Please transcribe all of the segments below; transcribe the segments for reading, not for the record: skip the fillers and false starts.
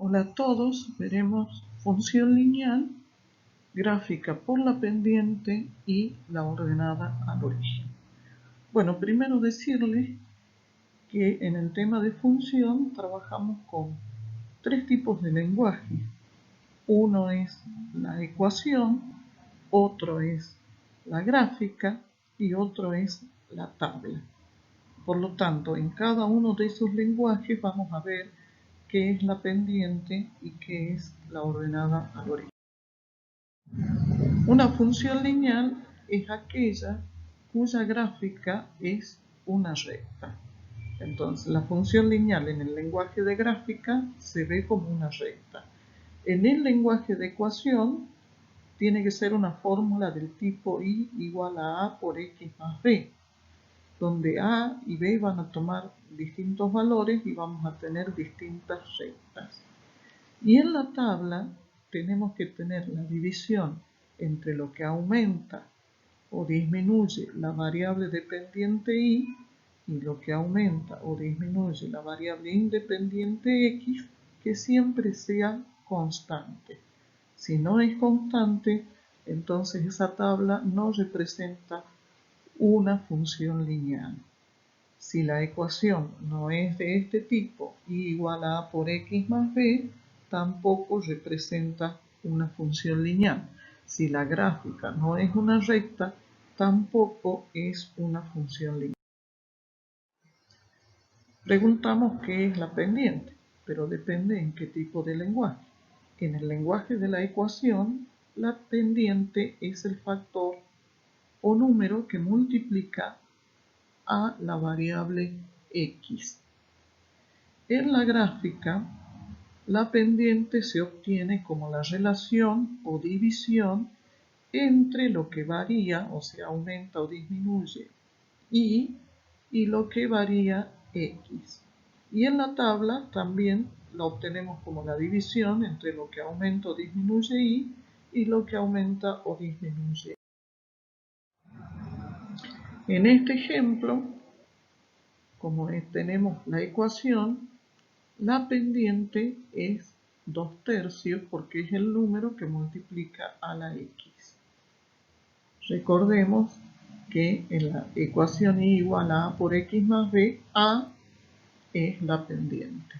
Hola a todos, veremos función lineal, gráfica por la pendiente y la ordenada al origen. Bueno, primero decirles que en el tema de función trabajamos con tres tipos de lenguaje. Uno es la ecuación, otro es la gráfica y otro es la tabla. Por lo tanto, en cada uno de esos lenguajes vamos a ver qué es la pendiente y qué es la ordenada al origen. Una función lineal es aquella cuya gráfica es una recta. Entonces, la función lineal en el lenguaje de gráfica se ve como una recta. En el lenguaje de ecuación tiene que ser una fórmula del tipo y igual a por x más b, donde a y b van a tomar distintos valores y vamos a tener distintas rectas. Y en la tabla tenemos que tener la división entre lo que aumenta o disminuye la variable dependiente y lo que aumenta o disminuye la variable independiente x, que siempre sea constante. Si no es constante, entonces esa tabla no representa una función lineal. Si la ecuación no es de este tipo, y igual a A por x más b, tampoco representa una función lineal. Si la gráfica no es una recta, tampoco es una función lineal. Preguntamos qué es la pendiente, pero depende en qué tipo de lenguaje. En el lenguaje de la ecuación, la pendiente es el factor o número que multiplica a la variable x. En la gráfica, la pendiente se obtiene como la relación o división entre lo que varía, o sea, aumenta o disminuye, y lo que varía x. Y en la tabla también la obtenemos como la división entre lo que aumenta o disminuye y lo que aumenta o disminuye. En este ejemplo, como tenemos la ecuación, la pendiente es 2/3 porque es el número que multiplica a la x. Recordemos que en la ecuación y igual a por x más b, a es la pendiente.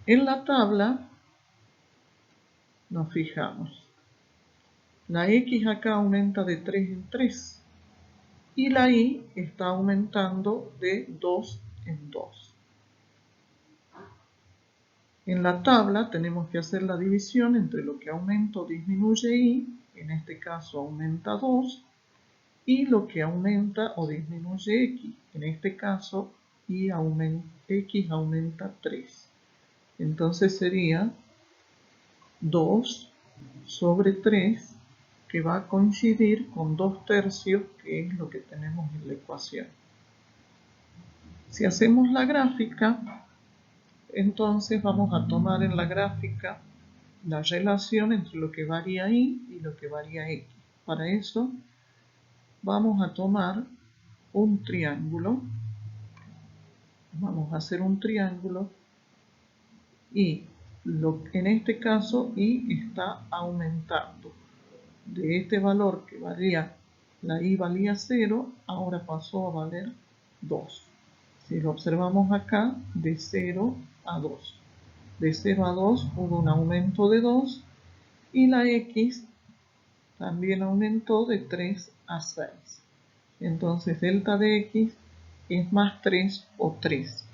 En la tabla nos fijamos. La x acá aumenta de 3 en 3 y la y está aumentando de 2 en 2. En la tabla tenemos que hacer la división entre lo que aumenta o disminuye y, en este caso aumenta 2, y lo que aumenta o disminuye x, en este caso x aumenta 3. Entonces sería 2 sobre 3, que va a coincidir con 2/3, que es lo que tenemos en la ecuación. Si hacemos la gráfica, entonces vamos a tomar en la gráfica la relación entre lo que varía y lo que varía x. Para eso vamos a tomar un triángulo. Vamos a hacer un triángulo y en este caso y está aumentando. De este valor que valía, la y valía 0, ahora pasó a valer 2. Si lo observamos acá, de 0 a 2. De 0 a 2 hubo un aumento de 2 y la x también aumentó de 3 a 6. Entonces delta de x es más 3 o 3.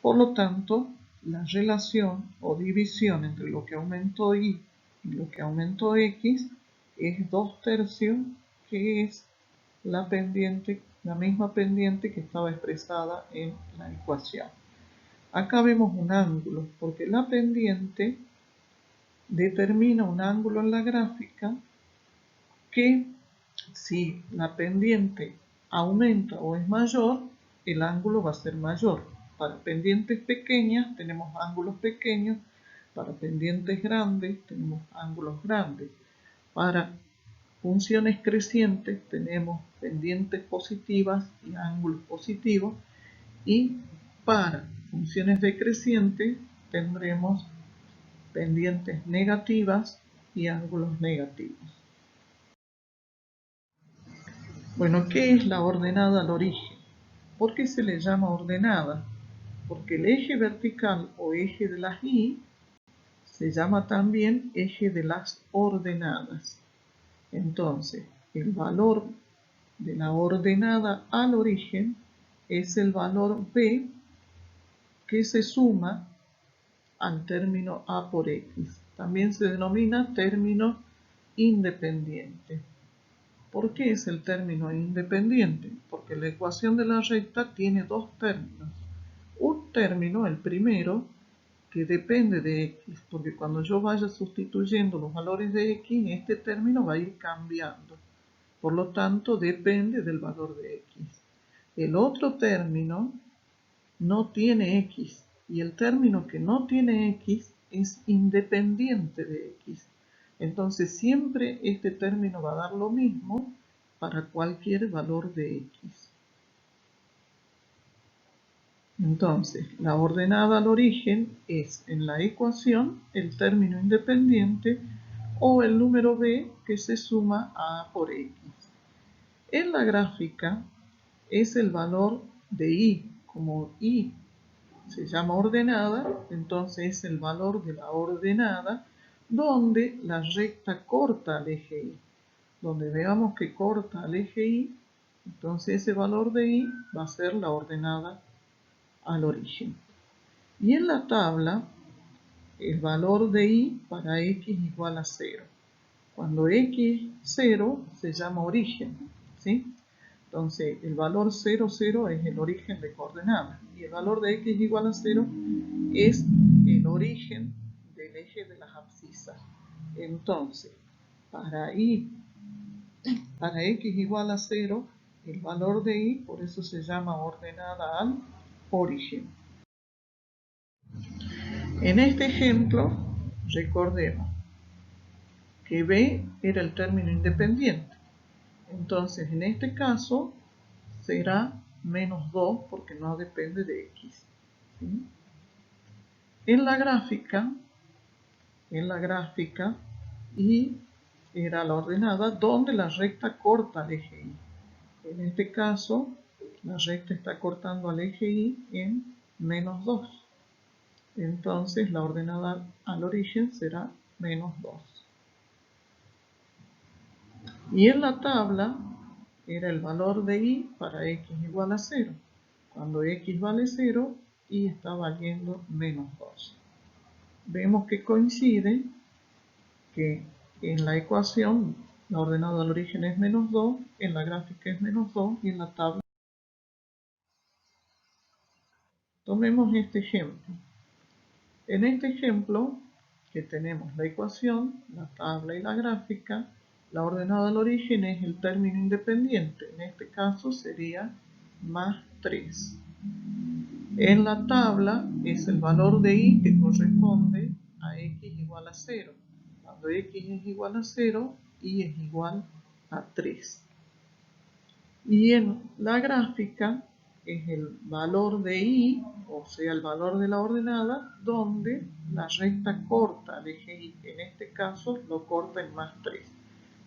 Por lo tanto, la relación o división entre lo que aumentó y lo que aumentó x es 2/3, que es la pendiente, la misma pendiente que estaba expresada en la ecuación. Acá vemos un ángulo, porque la pendiente determina un ángulo en la gráfica que, si la pendiente aumenta o es mayor, el ángulo va a ser mayor. Para pendientes pequeñas tenemos ángulos pequeños, para pendientes grandes tenemos ángulos grandes. Para funciones crecientes tenemos pendientes positivas y ángulos positivos, y para funciones decrecientes tendremos pendientes negativas y ángulos negativos. Bueno, ¿qué es la ordenada al origen? ¿Por qué se le llama ordenada? Porque el eje vertical o eje de las Y se llama también eje de las ordenadas. Entonces, el valor de la ordenada al origen es el valor B que se suma al término A por X. También se denomina término independiente. ¿Por qué es el término independiente? Porque la ecuación de la recta tiene dos términos. Un término, el primero, que depende de X, porque cuando yo vaya sustituyendo los valores de X, este término va a ir cambiando. Por lo tanto, depende del valor de X. El otro término no tiene X, y el término que no tiene X es independiente de X. Entonces siempre este término va a dar lo mismo para cualquier valor de X. Entonces, la ordenada al origen es en la ecuación el término independiente o el número B que se suma a A por X. En la gráfica es el valor de Y. Como Y se llama ordenada, entonces es el valor de la ordenada donde la recta corta al eje Y. Donde veamos que corta al eje Y, entonces ese valor de Y va a ser la ordenada al origen. Y en la tabla, el valor de Y para X igual a 0. Cuando X 0 se llama origen, ¿sí? Entonces, el valor 0, 0 es el origen de coordenadas. Y el valor de X igual a 0 es el origen del eje de las abscisas. Entonces, para X igual a 0, el valor de Y, por eso se llama ordenada al origen. En este ejemplo, recordemos que B era el término independiente. Entonces, en este caso, será menos 2 porque no depende de X. ¿Sí? En la gráfica, Y era la ordenada donde la recta corta al eje Y. En este caso, la recta está cortando al eje Y en menos 2. Entonces, la ordenada al origen será menos 2. Y en la tabla era el valor de Y para X igual a 0. Cuando X vale 0, Y está valiendo menos 2. Vemos que coincide que en la ecuación la ordenada al origen es menos 2, en la gráfica es menos 2 y en la tabla. Tomemos este ejemplo. En este ejemplo, que tenemos la ecuación, la tabla y la gráfica, la ordenada al origen es el término independiente. En este caso sería más 3. En la tabla es el valor de Y que corresponde a X igual a 0. Cuando X es igual a 0, Y es igual a 3. Y en la gráfica es el valor de Y, o sea, el valor de la ordenada, donde la recta corta al eje Y, en este caso lo corta en más 3.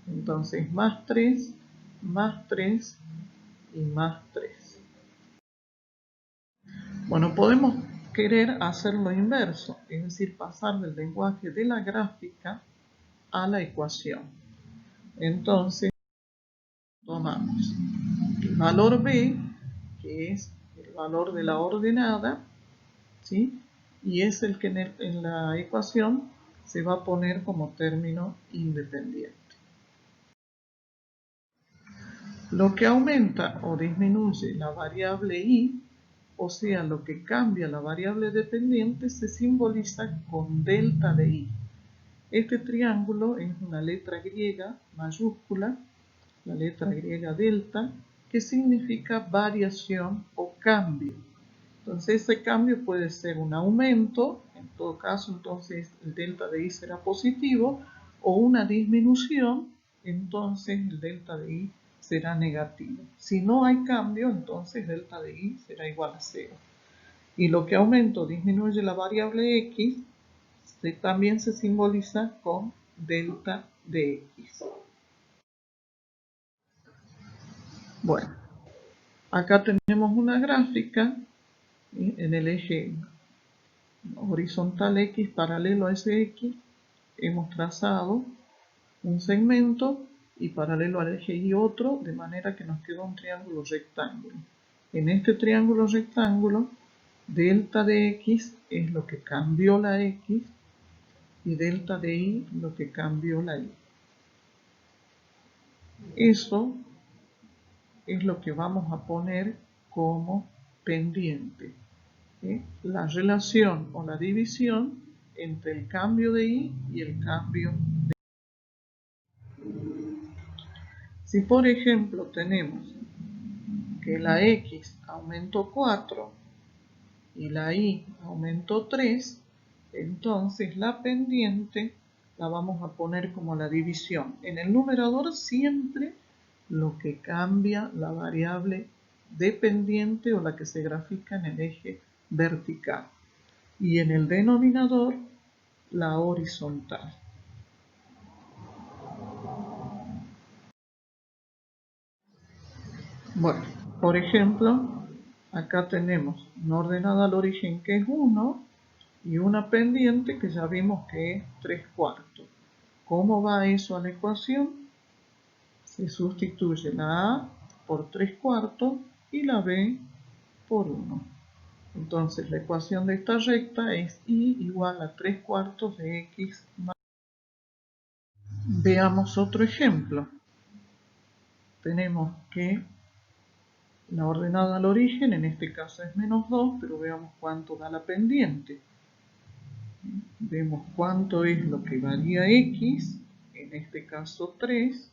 Entonces, más 3 y más 3. Bueno, podemos querer hacer lo inverso, es decir, pasar del lenguaje de la gráfica a la ecuación. Entonces, tomamos el valor B, que es el valor de la ordenada, ¿sí? Y es el que en la ecuación se va a poner como término independiente. Lo que aumenta o disminuye la variable Y, o sea, lo que cambia la variable dependiente, se simboliza con delta de Y. Este triángulo es una letra griega mayúscula, la letra griega delta, que significa variación o cambio. Entonces ese cambio puede ser un aumento, en todo caso entonces el delta de Y será positivo, o una disminución, entonces el delta de Y será negativo. Si no hay cambio, entonces delta de Y será igual a 0. Y lo que aumenta o disminuye la variable x también se simboliza con delta de x. Bueno, acá tenemos una gráfica en el eje horizontal x paralelo a ese x. Hemos trazado un segmento y paralelo al eje y otro, de manera que nos queda un triángulo rectángulo. En este triángulo rectángulo, delta de x es lo que cambió la x y delta de y lo que cambió la y. Eso es lo que vamos a poner como pendiente. La relación o la división entre el cambio de y y el cambio de y. Si por ejemplo tenemos que la x aumentó 4 y la y aumentó 3, entonces la pendiente la vamos a poner como la división. En el numerador siempre lo que cambia la variable dependiente o la que se grafica en el eje vertical. Y en el denominador la horizontal. Bueno, por ejemplo, acá tenemos una ordenada al origen que es 1 y una pendiente que ya vimos que es 3/4. ¿Cómo va eso a la ecuación? Se sustituye la a por 3/4 y la b por 1. Entonces la ecuación de esta recta es y igual a 3/4 de x más. Veamos otro ejemplo. Tenemos que la ordenada al origen, en este caso es -2, pero veamos cuánto da la pendiente. Vemos cuánto es lo que varía x, en este caso 3,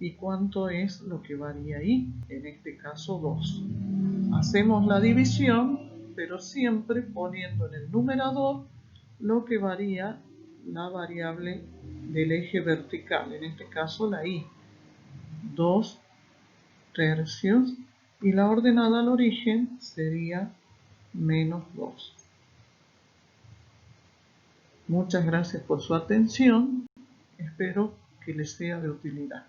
y cuánto es lo que varía y, en este caso 2. Hacemos la división, pero siempre poniendo en el numerador lo que varía la variable del eje vertical, en este caso la y, 2/3, y la ordenada al origen sería -2. Muchas gracias por su atención, espero que les sea de utilidad.